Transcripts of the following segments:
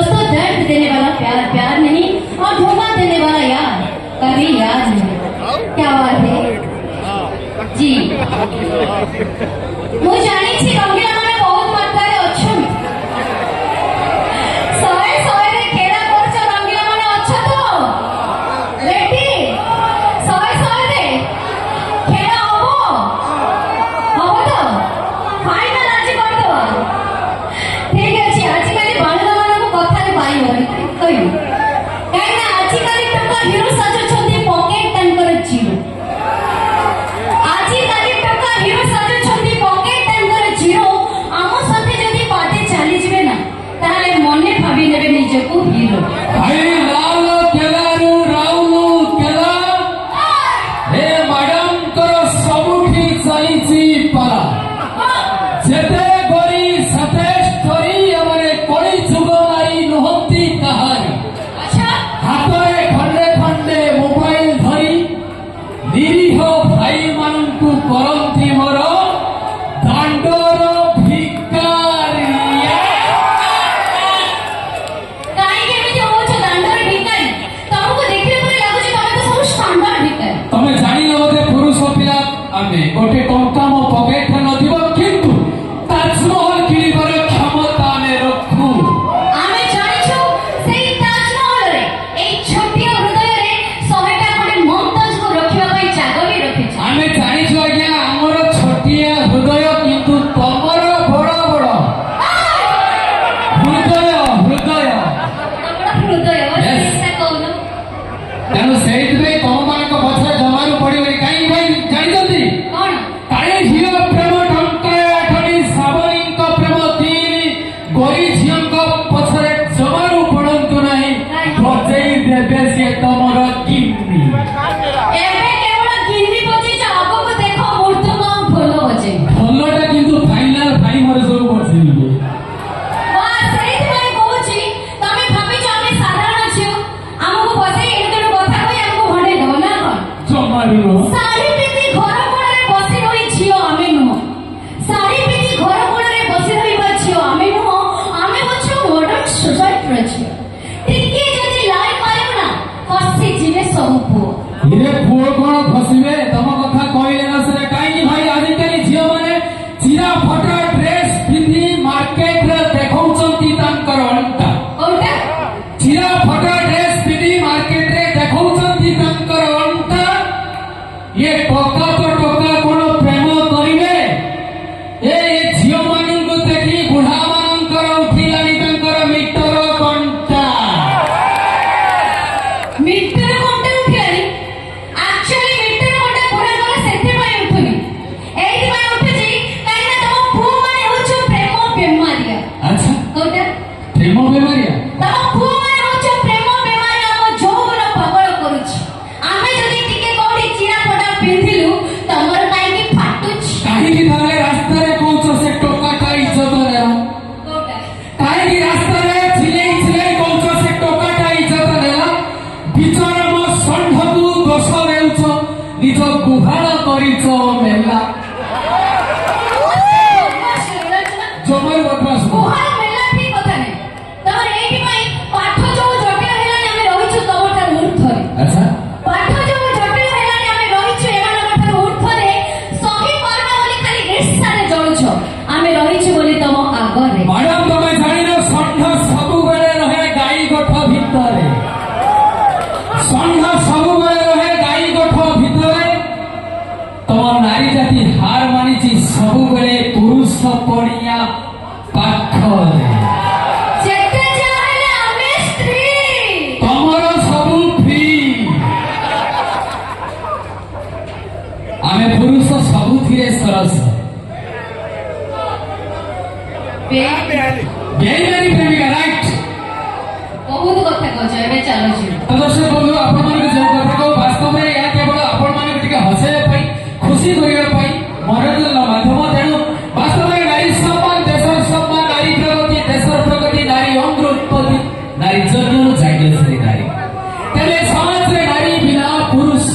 दोस्तों दर्द देने वाला प्यार प्यार नहीं और धोखा देने वाला यार कभी याद नहीं। क्या बात है जी। ମୁଁ ଜାଣିଛି ରଙ୍ଗିଲା ମାନେ ବହୁତ ମାତ୍ରାରେ ଅଛନ୍ତି। ଶହେ ଶହେରେ ଖେଳା କରୁଛ ରଙ୍ଗିଲା ମାନେ ଅଛ ତ ରେଡି? ଶହେ ଶହେରେ ଖେଳ ହବ ତ ଫାଇନାଲ ଆଜି କରିଦବା। ଠିକ ଅଛି ଆଜିକାଲି ବାଳୁଙ୍ଗା ମାନଙ୍କୁ କଥାରେ ପାଇ ହବନି କହିବି କାହିଁକି ନା ଆଜିକାଲି ଟଙ୍କା ହିରୋ ସାଜୁଛନ୍ତି ପକେଟ ତାଙ୍କର ଜିରୋ। ଆଜିକାଲି ଟଙ୍କା ହିରୋ ସାଜୁଛନ୍ତି ପକେଟ ତାଙ୍କର ଜିରୋ। ଆମ ସାଥେ ଯଦି ପାଟେ ଚାଲିଯିବେ ନା ତାହେଲେ ମନେ ଭାବି ନେବେ ନିଜକୁ ହିରୋ। गोटे टंका मो पकेट न दिबो किंतु ताजमहल किनिबार क्षमता आमे रखू। आमे जानिछु सेई ताजमहल रे एई छोटिया हृदय रे 100टा कोटे ममताज को रखिबा पई जागा भी रखिछ। आमे जानिछु आज्ञा हमर छोटिया हृदय किंतु तमर बड़ बड़ हृदय हृदय हृदय सेटा कहू तेनु सेइत रे तम मानक पछरे जमारू पडिबे काई भाई जानि जल्दी कोन काई झियो प्रेम टंका आठनी साबरींक प्रेम तीन गोरी झियंक पछरे जमारू पडंतु नाही बजेई देबे से तमर किन्नी। एबे केवल किन्नी बजे आगो को देखो मूर्त को भलो बजे भलोटा किंतु फाइनल भाई मोर सब बजेइबे। वाह सेइत भाई कहूची तमे भाबी छ आमे साधारण छियो हमको बजे एते কথা কই हमको हडे दो ना जमारू साड़ी पिंदी घर कोणरे बसी रही छियो आमे नुह। साड़ी पिंदी घर कोणरे बसी रही छियो आमे नुह। आमे बच्चो मॉडर्न सोसाइटी रे छियो टिके जदी लाई मारियो ना फसी जीवे सब पुओ। इरे पुओ कोन फसिबे तम कथा कहले न से काई भाई आजि काली झियो माने चिरा फटा ड्रेस पिंदी मार्केट रे देखौचंती तांकर अंटा ओटा चिरा फटा ड्रेस पिंदी मार्केट रे देखौचंती तांकर अंटा। ये टोका तो टोका कोन प्रेम करिवे ए झियो मानन को देखि बुढ़ा मानन कर उठिलानी तांकर मीटर घंटा मीटर कोंटे उठियानी एक्चुअली मीटर कोंटे बुढ़ा गले सेते पई उठुनी एई पई उठुची काई ना तम पुओ माने होछ प्रेम बेमारिया। अच्छा ओटा प्रेम बेमारिया तम पुओ माने होछ प्रेम बेमारिया हम जोगुन पागल करूची। आमे जदी टिके कोडी चिरा फटा पिंधिलु तमर काई की फाटुची काहे की थाले रास्ता रे कोच से टोका का इज्जत नेला ओटा काहे की रास्ता रे छिलेई छिलेई कोच से टोका का इज्जत नेला बिचार मो संढकु दोष रेउछ निज गुहाळ करिछ मेला जमर बदमाश गुहाळ मेला ठीक कथा नै तमर एही पई पाठ जो जटिल हेलानी आमे रहिछु तमटा मूर्खरे। अच्छा पाठ जो जटिल हेलानी आमे रहिछु एमानक ऊर्ध्वरे सही करबा बोली खाली ईर्ष्यारे जळुछ आमे रहिछु बोली तम आगरे। मैडम तमे जानि न संढ सब बेले रहे गाई गोठ भितरे संढ सब बेले रहे गाई गोठ भितरे तम नारी जाति हार मानिछि सब बेले पुरुष पड़िया पाखरे जेते जाहले आमे स्त्री तमर सब फ्री आमे पुरुष सब थिरे सरस बेईमानी प्रेमिका राइट बहुत कथा कहछ एबे चलो छी दर्शक बंधु आपण माने जे कथा को वास्तव में या केवल आपण माने टिके हसेबा पई खुशी करिबा पई मनोरंजन माध्यम तेणु वास्तव में नारी सम्मान देशर सम्मान नारी प्रगति देशर प्रगति नारी अंग उत्पत्ति नारी जन्म जागे से नारी तेरे समाज रे नारी बिना पुरुष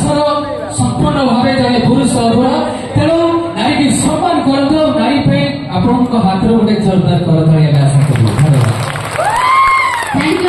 संपूर्ण भावे जने पुरुष अधूरा तेणु नारी की सम्मान करदो नारी पे आपण को हाथ रो गोटे जोरदार करथाय आशा करू।